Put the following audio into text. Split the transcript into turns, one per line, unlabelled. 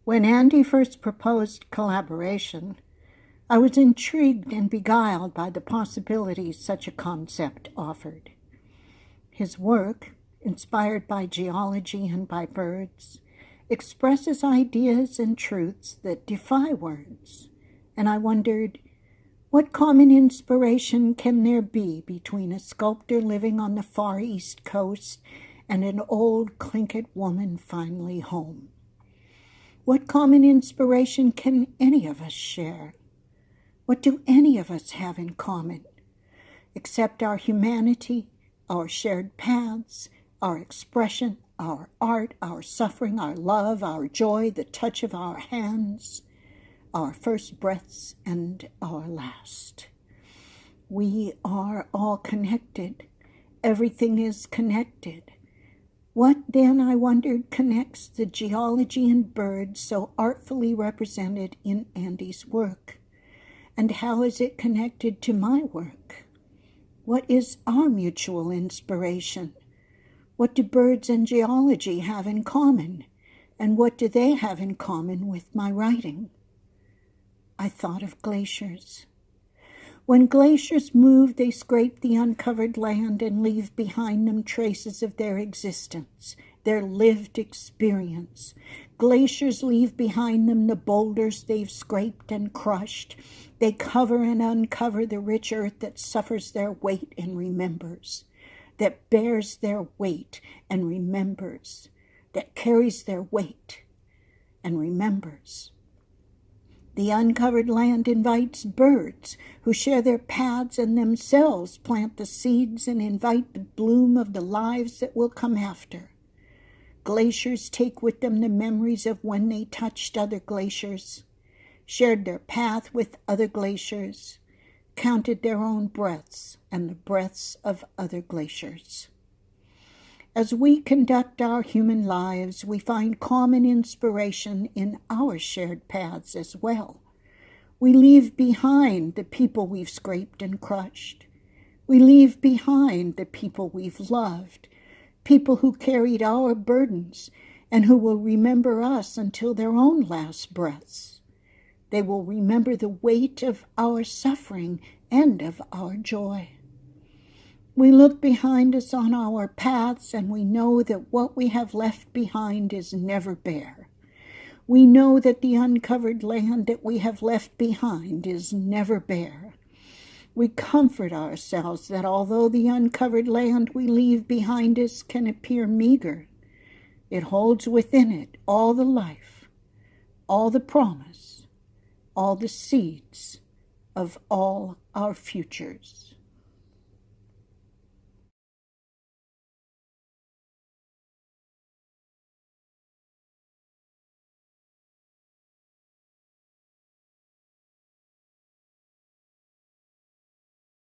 When Andy first proposed collaboration, I was intrigued and beguiled by the possibilities such a concept offered. His work, inspired by geology and by birds, expresses ideas and truths that defy words, and I wondered, what common inspiration can there be between a sculptor living on the far east coast and an old Tlingit woman finally home? What common inspiration can any of us share? What do any of us have in common, except our humanity, our shared paths, our expression, our art, our suffering, our love, our joy, the touch of our hands, our first breaths and our last? We are all connected. Everything is connected. What then, I wondered, connects the geology and birds so artfully represented in Andy's work? And how is it connected to my work? What is our mutual inspiration? What do birds and geology have in common? And what do they have in common with my writing? I thought of glaciers. When glaciers move, they scrape the uncovered land and leave behind them traces of their existence, their lived experience. Glaciers leave behind them the boulders they've scraped and crushed. They cover and uncover the rich earth that suffers their weight and remembers, that bears their weight and remembers, that carries their weight and remembers. The uncovered land invites birds who share their paths and themselves plant the seeds and invite the bloom of the lives that will come after. Glaciers take with them the memories of when they touched other glaciers, shared their path with other glaciers, counted their own breaths and the breaths of other glaciers. As we conduct our human lives, we find common inspiration in our shared paths as well. We leave behind the people we've scraped and crushed. We leave behind the people we've loved, people who carried our burdens and who will remember us until their own last breaths. They will remember the weight of our suffering and of our joy. We look behind us on our paths and we know that what we have left behind is never bare. We know that the uncovered land that we have left behind is never bare. We comfort ourselves that although the uncovered land we leave behind us can appear meager, it holds within it all the life, all the promise, all the seeds of all our futures.